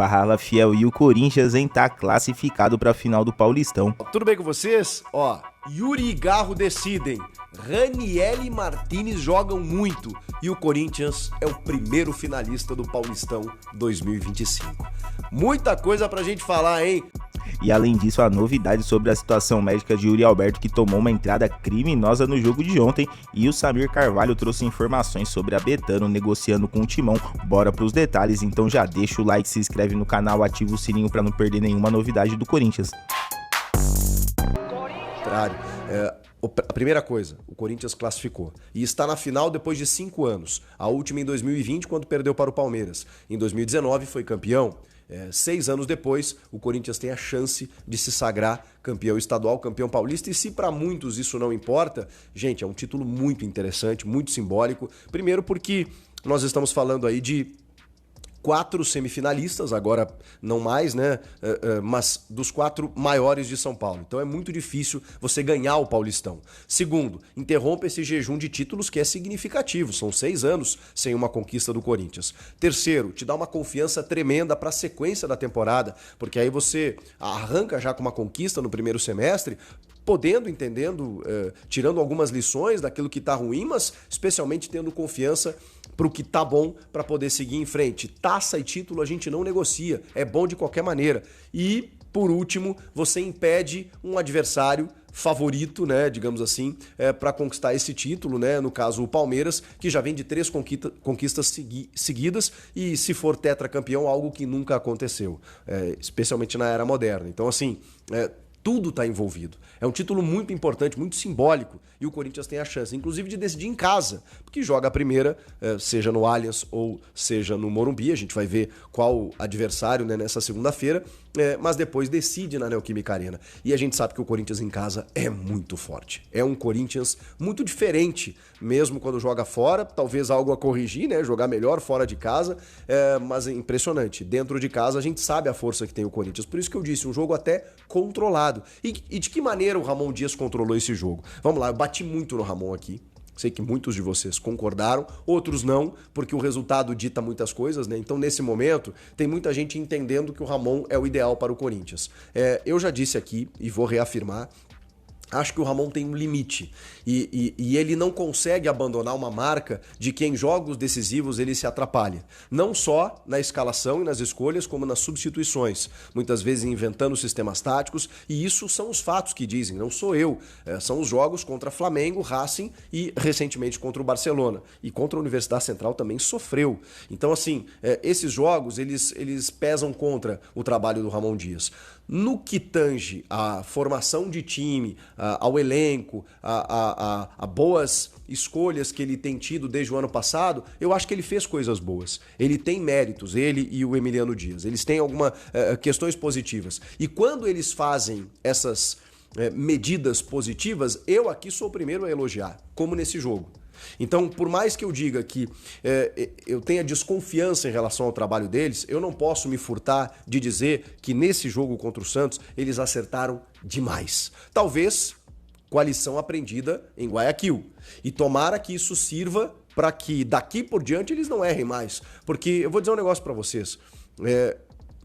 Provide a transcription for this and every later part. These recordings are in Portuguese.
Fala, fiel, e o Corinthians tá classificado para a final do Paulistão. Tudo bem com vocês? Yuri e Garro decidem, Raniel e Martínez jogam muito e o Corinthians é o primeiro finalista do Paulistão 2025. Muita coisa pra gente falar, hein? E além disso, a novidade sobre a situação médica de Yuri Alberto, que tomou uma entrada criminosa no jogo de ontem, e o Samir Carvalho trouxe informações sobre a Betano negociando com o Timão. Bora pros detalhes, então já deixa o like, se inscreve no canal, ativa o sininho para não perder nenhuma novidade do Corinthians. A primeira coisa, o Corinthians classificou e está na final depois de 5 anos. A última em 2020, quando perdeu para o Palmeiras. Em 2019 foi campeão. 6 anos depois, o Corinthians tem a chance de se sagrar campeão estadual, campeão paulista. E se para muitos isso não importa, gente, é um título muito interessante, muito simbólico. Primeiro porque nós estamos falando aí de 4 semifinalistas, agora não mais, né? Mas dos 4 maiores de São Paulo. Então é muito difícil você ganhar o Paulistão. Segundo, interrompe esse jejum de títulos que é significativo. São 6 anos sem uma conquista do Corinthians. Terceiro, te dá uma confiança tremenda para a sequência da temporada, porque aí você arranca já com uma conquista no primeiro semestre, entendendo, tirando algumas lições daquilo que tá ruim, mas especialmente tendo confiança pro que tá bom para poder seguir em frente. Taça e título a gente não negocia, é bom de qualquer maneira. E, por último, você impede um adversário favorito, né, digamos assim, para conquistar esse título, né, no caso o Palmeiras, que já vem de 3 conquistas seguidas e, se for tetracampeão, algo que nunca aconteceu, especialmente na era moderna. Então, assim, tudo está envolvido. É um título muito importante, muito simbólico, e o Corinthians tem a chance, inclusive, de decidir em casa, porque joga a primeira, seja no Allianz ou seja no Morumbi. A gente vai ver qual adversário, né, nessa segunda-feira, mas depois decide na Neoquímica Arena. E a gente sabe que o Corinthians em casa é muito forte. É um Corinthians muito diferente, mesmo quando joga fora, talvez algo a corrigir, né, jogar melhor fora de casa, mas é impressionante. Dentro de casa a gente sabe a força que tem o Corinthians, por isso que eu disse, um jogo até controlado. E de que maneira o Ramon Dias controlou esse jogo? Vamos lá, eu bati muito no Ramon aqui. Sei que muitos de vocês concordaram, outros não, porque o resultado dita muitas coisas, né? Então, nesse momento, tem muita gente entendendo que o Ramon é o ideal para o Corinthians. Eu já disse aqui e vou reafirmar. Acho que o Ramon tem um limite e ele não consegue abandonar uma marca de que em jogos decisivos ele se atrapalha. Não só na escalação e nas escolhas, como nas substituições. Muitas vezes inventando sistemas táticos, e isso são os fatos que dizem, não sou eu. São os jogos contra Flamengo, Racing e recentemente contra o Barcelona. E contra a Universidade Central também sofreu. Então, assim, esses jogos eles pesam contra o trabalho do Ramon Dias. No que tange à formação de time, ao elenco, a boas escolhas que ele tem tido desde o ano passado, eu acho que ele fez coisas boas. Ele tem méritos, ele e o Emiliano Dias. Eles têm algumas questões positivas. E quando eles fazem essas medidas positivas, eu aqui sou o primeiro a elogiar, como nesse jogo. Então, por mais que eu diga que eu tenha desconfiança em relação ao trabalho deles, eu não posso me furtar de dizer que nesse jogo contra o Santos eles acertaram demais. Talvez com a lição aprendida em Guayaquil. E tomara que isso sirva para que daqui por diante eles não errem mais. Porque eu vou dizer um negócio para vocês.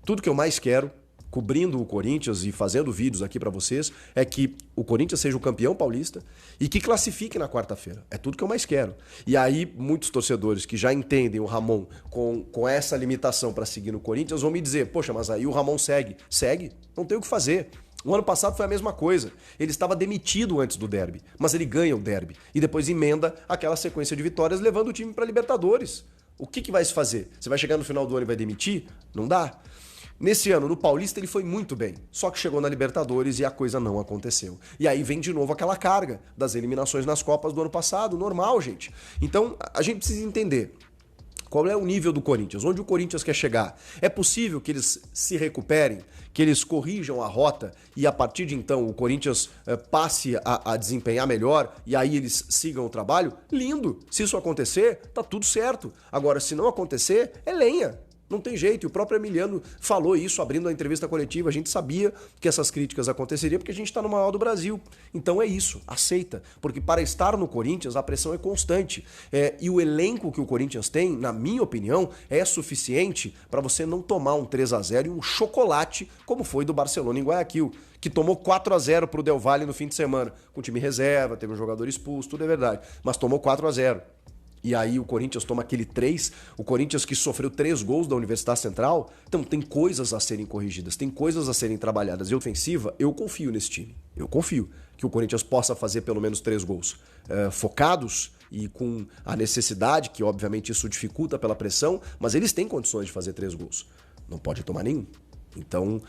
Tudo que eu mais quero, cobrindo o Corinthians e fazendo vídeos aqui para vocês, é que o Corinthians seja o campeão paulista e que classifique na quarta-feira. É tudo que eu mais quero. E aí, muitos torcedores que já entendem o Ramon com essa limitação para seguir no Corinthians vão me dizer, poxa, mas aí o Ramon segue. Segue? Não tem o que fazer. O ano passado foi a mesma coisa. Ele estava demitido antes do derby, mas ele ganha o derby e depois emenda aquela sequência de vitórias levando o time para Libertadores. O que vai se fazer? Você vai chegar no final do ano e vai demitir? Não dá. Nesse ano, no Paulista, ele foi muito bem. Só que chegou na Libertadores e a coisa não aconteceu. E aí vem de novo aquela carga das eliminações nas Copas do ano passado. Normal, gente. Então, a gente precisa entender qual é o nível do Corinthians, onde o Corinthians quer chegar. É possível que eles se recuperem, que eles corrijam a rota e a partir de então o Corinthians passe a desempenhar melhor e aí eles sigam o trabalho? Lindo! Se isso acontecer, tá tudo certo. Agora, se não acontecer, é lenha. Não tem jeito, e o próprio Emiliano falou isso abrindo a entrevista coletiva. A gente sabia que essas críticas aconteceriam porque a gente está no maior do Brasil. Então é isso, aceita. Porque para estar no Corinthians a pressão é constante. E o elenco que o Corinthians tem, na minha opinião, é suficiente para você não tomar um 3-0 e um chocolate como foi do Barcelona em Guayaquil, que tomou 4-0 para o Del Valle no fim de semana, com time reserva, teve um jogador expulso, tudo é verdade, mas tomou 4-0. E aí o Corinthians toma aquele 3, o Corinthians que sofreu 3 gols da Universidade Central. Então tem coisas a serem corrigidas, tem coisas a serem trabalhadas. E ofensiva, eu confio nesse time. Eu confio que o Corinthians possa fazer pelo menos 3 gols focados e com a necessidade, que obviamente isso dificulta pela pressão, mas eles têm condições de fazer 3 gols. Não pode tomar nenhum. Então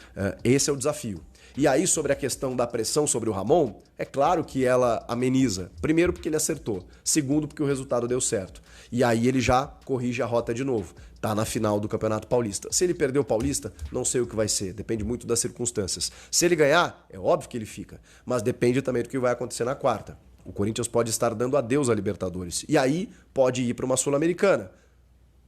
esse é o desafio. E aí, sobre a questão da pressão sobre o Ramon, é claro que ela ameniza. Primeiro, porque ele acertou. Segundo, porque o resultado deu certo. E aí ele já corrige a rota de novo. Tá na final do Campeonato Paulista. Se ele perder o Paulista, não sei o que vai ser. Depende muito das circunstâncias. Se ele ganhar, é óbvio que ele fica. Mas depende também do que vai acontecer na quarta. O Corinthians pode estar dando adeus à Libertadores. E aí, pode ir para uma Sul-Americana.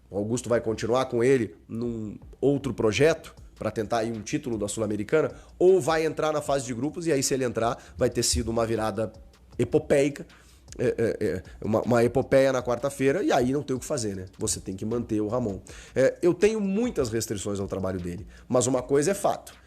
O Augusto vai continuar com ele num outro projeto para tentar aí um título da Sul-Americana, ou vai entrar na fase de grupos, e aí se ele entrar, vai ter sido uma virada epopeica, uma epopeia na quarta-feira, e aí não tem o que fazer, né? Você tem que manter o Ramon. Eu tenho muitas restrições ao trabalho dele, mas uma coisa é fato.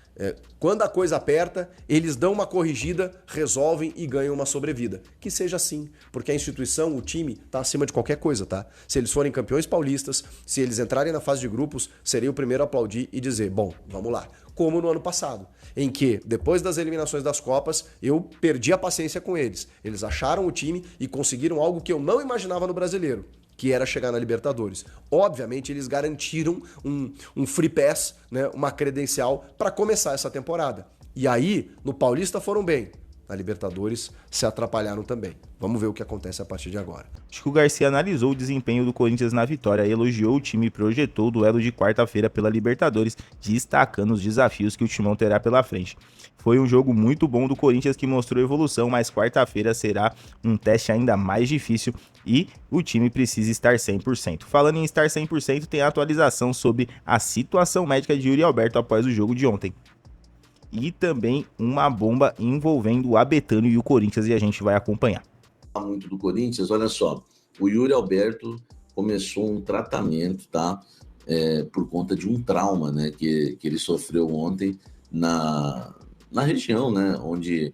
Quando a coisa aperta, eles dão uma corrigida, resolvem e ganham uma sobrevida. Que seja assim, porque a instituição, o time, está acima de qualquer coisa, tá? Se eles forem campeões paulistas, se eles entrarem na fase de grupos, serei o primeiro a aplaudir e dizer, bom, vamos lá. Como no ano passado, em que, depois das eliminações das Copas, eu perdi a paciência com eles. Eles acharam o time e conseguiram algo que eu não imaginava no Brasileiro, que era chegar na Libertadores. Obviamente, eles garantiram um free pass, né, uma credencial para começar essa temporada. E aí, no Paulista foram bem. Na Libertadores se atrapalharam também. Vamos ver o que acontece a partir de agora. Chico Garcia analisou o desempenho do Corinthians na vitória, elogiou o time e projetou o duelo de quarta-feira pela Libertadores, destacando os desafios que o Timão terá pela frente. Foi um jogo muito bom do Corinthians que mostrou evolução, mas quarta-feira será um teste ainda mais difícil e o time precisa estar 100%. Falando em estar 100%, tem a atualização sobre a situação médica de Yuri Alberto após o jogo de ontem. E também uma bomba envolvendo o Abetano e o Corinthians, e a gente vai acompanhar. Muito do Corinthians, olha só, o Yuri Alberto começou um tratamento, tá? Por conta de um trauma, né, que ele sofreu ontem na região, né, onde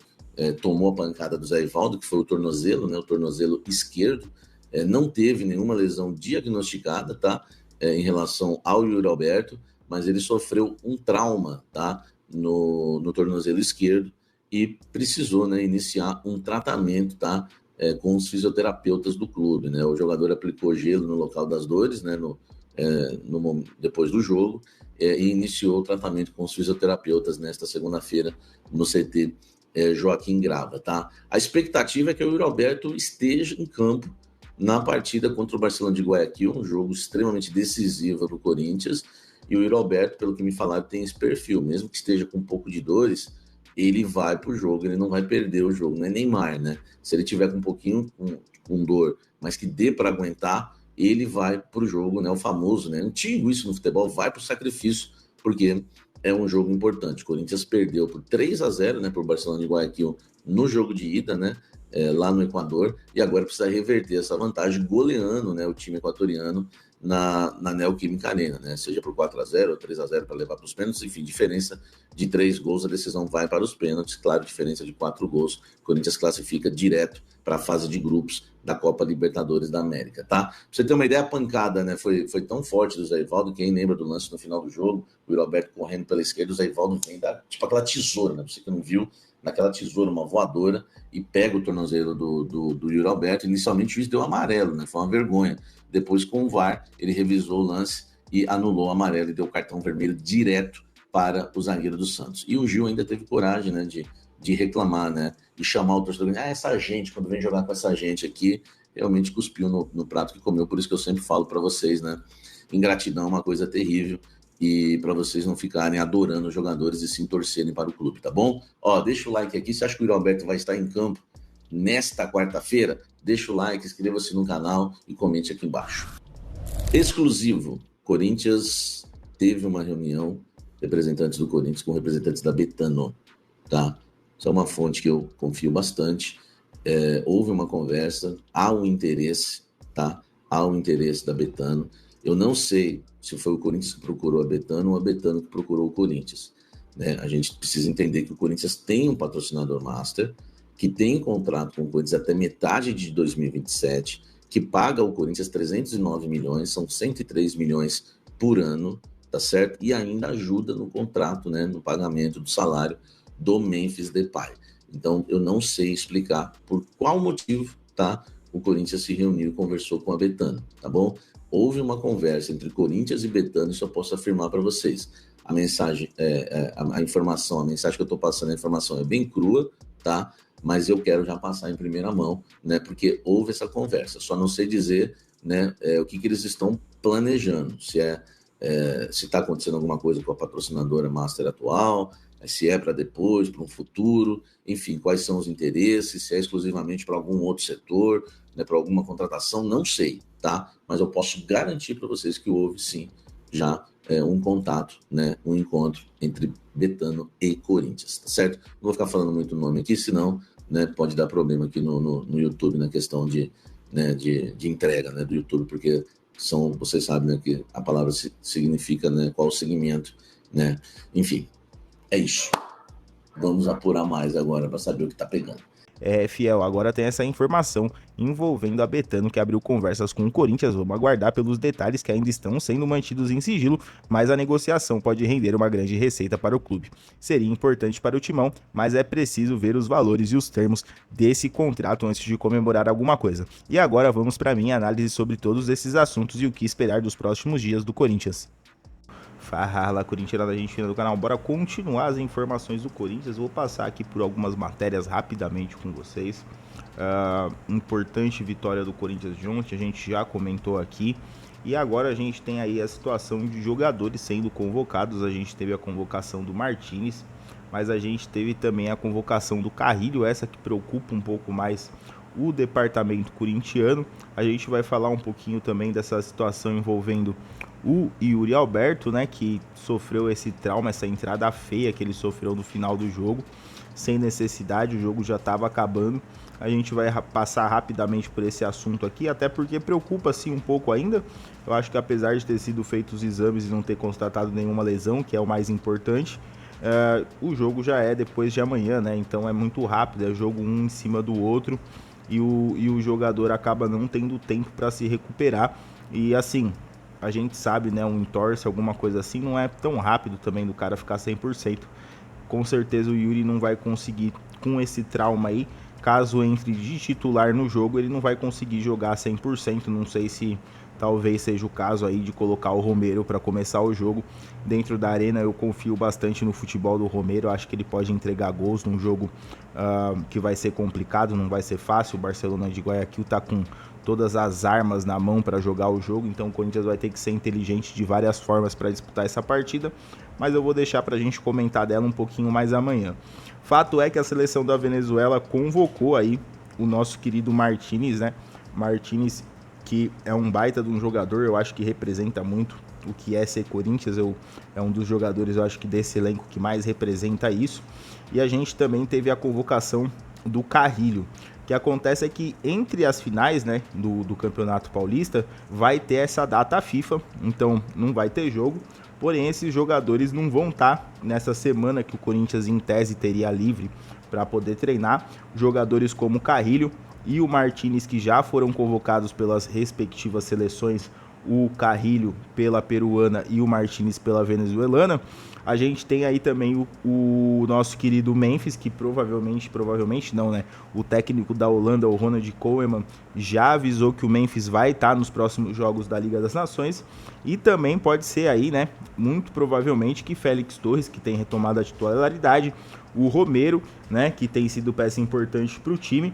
tomou a pancada do Zé Ivaldo, que foi o tornozelo, né, o tornozelo esquerdo. Não teve nenhuma lesão diagnosticada, tá? Em relação ao Yuri Alberto, mas ele sofreu um trauma, tá? No tornozelo esquerdo e precisou, né, iniciar um tratamento, tá? Com os fisioterapeutas do clube, né? O jogador aplicou gelo no local das dores, né? Depois do jogo, e iniciou o tratamento com os fisioterapeutas nesta segunda-feira no CT Joaquim Grava, tá? A expectativa é que o Yuri Alberto esteja em campo na partida contra o Barcelona de Guayaquil, um jogo extremamente decisivo do Corinthians, e o Yuri Alberto, pelo que me falaram, tem esse perfil, mesmo que esteja com um pouco de dores, ele vai pro jogo, ele não vai perder o jogo, não é Neymar, né? Se ele tiver com um pouquinho com dor, mas que dê para aguentar, ele vai pro jogo, né? O famoso, né? Antigo isso no futebol, vai pro sacrifício, porque é um jogo importante. O Corinthians perdeu por 3-0, né? Pro Barcelona de Guayaquil no jogo de ida, né? Lá no Equador, e agora precisa reverter essa vantagem goleando, né, o time equatoriano na Neoquímica Arena, né, seja por 4-0 ou 3-0 para levar para os pênaltis, enfim, diferença de 3 gols, a decisão vai para os pênaltis, claro, diferença de 4 gols, o Corinthians classifica direto para a fase de grupos da Copa Libertadores da América, tá? Pra você ter uma ideia, a pancada, né, foi tão forte do Zé Ivaldo, quem lembra do lance no final do jogo, o Yuri Alberto correndo pela esquerda, o Zé Ivaldo vem dar, tipo aquela tesoura, né, você que não viu, naquela tesoura, uma voadora, e pega o tornozelo do Yuri Alberto. Inicialmente o juiz deu amarelo, né? Foi uma vergonha. Depois, com o VAR, ele revisou o lance e anulou o amarelo e deu cartão vermelho direto para o zagueiro do Santos. E o Gil ainda teve coragem, né, de reclamar, né? De chamar o torcedor, essa gente, quando vem jogar com essa gente aqui, realmente cuspiu no prato que comeu. Por isso que eu sempre falo para vocês, né? Ingratidão é uma coisa terrível. E para vocês não ficarem adorando os jogadores e sim torcerem para o clube, tá bom? Ó, deixa o like aqui, você acha que o Yuri Alberto vai estar em campo nesta quarta-feira? Deixa o like, inscreva-se no canal e comente aqui embaixo. Exclusivo, Corinthians teve uma reunião, representantes do Corinthians com representantes da Betano, tá? Isso é uma fonte que eu confio bastante. Houve uma conversa, há um interesse, tá? Há um interesse da Betano. Eu não sei se foi o Corinthians que procurou a Betano ou a Betano que procurou o Corinthians, né? A gente precisa entender que o Corinthians tem um patrocinador master, que tem contrato com o Corinthians até metade de 2027, que paga ao Corinthians 309 milhões, são 103 milhões por ano, tá certo? E ainda ajuda no contrato, né, no pagamento do salário do Memphis Depay. Então, eu não sei explicar por qual motivo, tá? O Corinthians se reuniu e conversou com a Betano, tá bom? Houve uma conversa entre Corinthians e Betano, isso eu posso afirmar para vocês. A mensagem, a informação, a mensagem que eu estou passando, a informação é bem crua, tá? Mas eu quero já passar em primeira mão, né? Porque houve essa conversa. Só não sei dizer, né, o que eles estão planejando. Se está acontecendo alguma coisa com a patrocinadora master atual, se é para depois, para um futuro, enfim, quais são os interesses, se é exclusivamente para algum outro setor, né, para alguma contratação, não sei, tá? Mas eu posso garantir para vocês que houve sim já um contato, né, um encontro entre Betano e Corinthians, tá certo? Não vou ficar falando muito nome aqui, senão, né, pode dar problema aqui no YouTube na questão de entrega, né, do YouTube, porque vocês sabem, né, que a palavra significa, né, qual o segmento, né, enfim, é isso. Vamos apurar mais agora para saber o que tá pegando. Fiel, agora tem essa informação envolvendo a Betano, que abriu conversas com o Corinthians. Vamos aguardar pelos detalhes que ainda estão sendo mantidos em sigilo, mas a negociação pode render uma grande receita para o clube. Seria importante para o Timão, mas é preciso ver os valores e os termos desse contrato antes de comemorar alguma coisa. E agora vamos para a minha análise sobre todos esses assuntos e o que esperar dos próximos dias do Corinthians. Fala, Corinthians da Argentina do canal, bora continuar as informações do Corinthians. Vou passar aqui por algumas matérias rapidamente com vocês. Importante vitória do Corinthians de ontem, a gente já comentou aqui. E agora a gente tem aí a situação de jogadores sendo convocados. A gente teve a convocação do Martínez, mas a gente teve também a convocação do Carrilho, essa que preocupa um pouco mais o departamento corintiano. A gente vai falar um pouquinho também dessa situação envolvendo o Yuri Alberto, né, que sofreu esse trauma, essa entrada feia que ele sofreu no final do jogo, sem necessidade, o jogo já estava acabando. A gente vai passar rapidamente por esse assunto aqui, até porque preocupa sim um pouco ainda. Eu acho que apesar de ter sido feitos os exames e não ter constatado nenhuma lesão, que é o mais importante, o jogo já é depois de amanhã, né, então é muito rápido, é jogo um em cima do outro, e o jogador acaba não tendo tempo para se recuperar. E assim, a gente sabe, né, um entorse, alguma coisa assim, não é tão rápido também do cara ficar 100%. Com certeza o Yuri não vai conseguir, com esse trauma aí, caso entre de titular no jogo, ele não vai conseguir jogar 100%. Não sei se talvez seja o caso aí de colocar o Romero para começar o jogo dentro da arena. Eu confio bastante no futebol do Romero, acho que ele pode entregar gols num jogo que vai ser complicado, não vai ser fácil. O Barcelona de Guayaquil tá com todas as armas na mão para jogar o jogo, então o Corinthians vai ter que ser inteligente de várias formas para disputar essa partida, mas eu vou deixar para a gente comentar dela um pouquinho mais amanhã. Fato é que a seleção da Venezuela convocou aí o nosso querido Martínez, né? Martínez, que é um baita de um jogador, eu acho que representa muito o que é ser Corinthians, é um dos jogadores, eu acho que desse elenco que mais representa isso. E a gente também teve a convocação do Carrilho. O que acontece é que entre as finais, né, do Campeonato Paulista vai ter essa data FIFA, então não vai ter jogo, porém esses jogadores não vão estar nessa semana que o Corinthians em tese teria livre para poder treinar. Jogadores como o Carrilho e o Martínez, que já foram convocados pelas respectivas seleções, o Carrilho pela peruana e o Martínez pela venezuelana. A gente tem aí também o nosso querido Memphis, que provavelmente não, né? O técnico da Holanda, o Ronald Koeman, já avisou que o Memphis vai estar nos próximos jogos da Liga das Nações. E também pode ser aí, né? Muito provavelmente que Félix Torres, que tem retomado a titularidade, o Romero, né? Que tem sido peça importante para o time,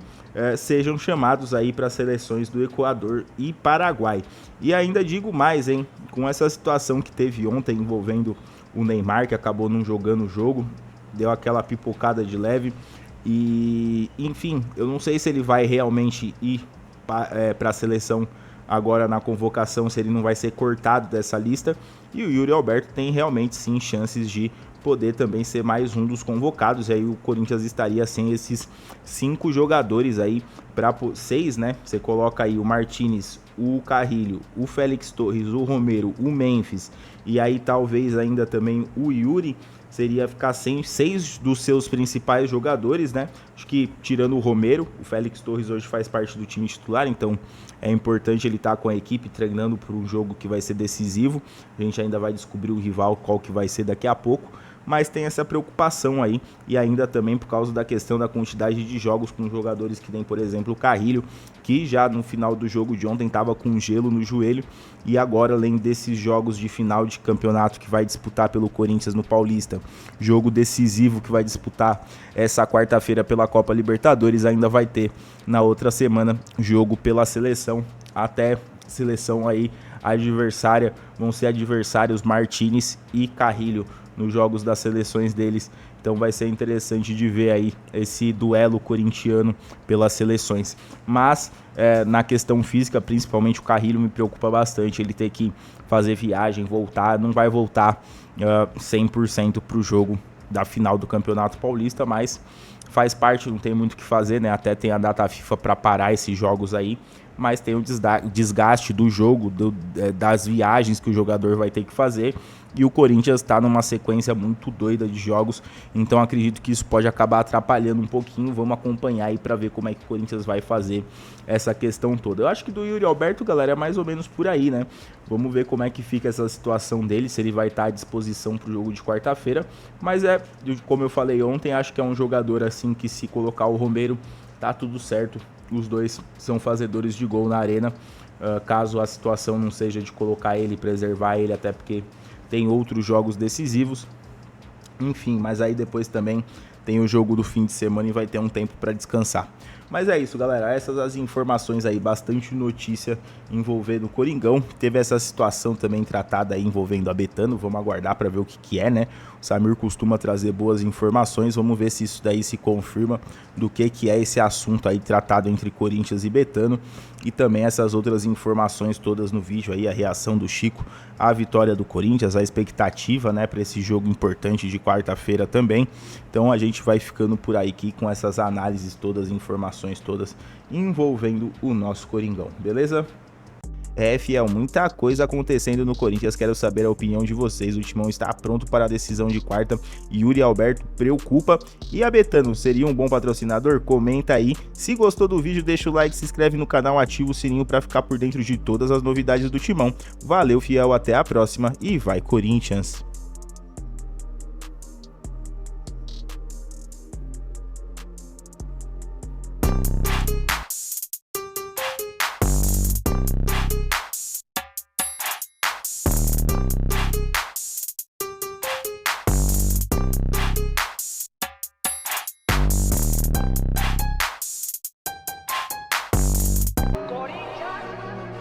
sejam chamados aí para as seleções do Equador e Paraguai. E ainda digo mais, hein? Com essa situação que teve ontem envolvendo o Neymar, que acabou não jogando o jogo, deu aquela pipocada de leve, e enfim, eu não sei se ele vai realmente ir para a seleção agora na convocação, se ele não vai ser cortado dessa lista, e o Yuri Alberto tem realmente sim chances de poder também ser mais um dos convocados, e aí o Corinthians estaria sem esses 5 jogadores aí, para 6, né? Você coloca aí o Martinez, o Carrilho, o Félix Torres, o Romero, o Memphis, e aí talvez ainda também o Yuri, seria ficar sem 6 dos seus principais jogadores, né? Acho que tirando o Romero, o Félix Torres hoje faz parte do time titular, então é importante ele estar com a equipe treinando para um jogo que vai ser decisivo. A gente ainda vai descobrir o rival, qual que vai ser daqui a pouco, mas tem essa preocupação aí, e ainda também por causa da questão da quantidade de jogos com jogadores que tem, por exemplo, o Carrilho, que já no final do jogo de ontem estava com gelo no joelho, e agora, além desses jogos de final de campeonato que vai disputar pelo Corinthians no Paulista, jogo decisivo que vai disputar essa quarta-feira pela Copa Libertadores, ainda vai ter na outra semana jogo pela seleção, até seleção aí adversária, vão ser adversários Martinez e Carrilho nos jogos das seleções deles, então vai ser interessante de ver aí esse duelo corintiano pelas seleções, mas na questão física, principalmente o Carrilho me preocupa bastante, ele ter que fazer viagem, voltar, não vai voltar 100% para o jogo da final do Campeonato Paulista, mas faz parte, não tem muito o que fazer, né? Até tem a data FIFA para parar esses jogos aí, mas tem o desgaste do jogo, das viagens que o jogador vai ter que fazer, e o Corinthians está numa sequência muito doida de jogos, então acredito que isso pode acabar atrapalhando um pouquinho. Vamos acompanhar aí para ver como é que o Corinthians vai fazer essa questão toda. Eu acho que do Yuri Alberto, galera, é mais ou menos por aí, né? Vamos ver como é que fica essa situação dele, se ele vai estar à disposição para o jogo de quarta-feira, mas como eu falei ontem, acho que é um jogador assim que, se colocar o Romero, tá tudo certo. Os dois são fazedores de gol na arena, caso a situação não seja de colocar ele, preservar ele, até porque tem outros jogos decisivos, enfim, mas aí depois também tem o jogo do fim de semana e vai ter um tempo para descansar. Mas é isso, galera, essas as informações aí, bastante notícia envolvendo o Coringão. Teve essa situação também tratada aí envolvendo a Betano, vamos aguardar para ver o que é, né? O Samir costuma trazer boas informações, vamos ver se isso daí se confirma do que é esse assunto aí tratado entre Corinthians e Betano, e também essas outras informações todas no vídeo aí, a reação do Chico à vitória do Corinthians, a expectativa, né, para esse jogo importante de quarta-feira também. Então a gente vai ficando por aí aqui com essas análises todas, informações todas envolvendo o nosso Coringão, beleza? Fiel, muita coisa acontecendo no Corinthians, quero saber a opinião de vocês. O Timão está pronto para a decisão de quarta, Yuri Alberto preocupa, e a Betano seria um bom patrocinador? Comenta aí. Se gostou do vídeo, deixa o like, se inscreve no canal, ativa o sininho para ficar por dentro de todas as novidades do Timão. Valeu, fiel, até a próxima e vai Corinthians!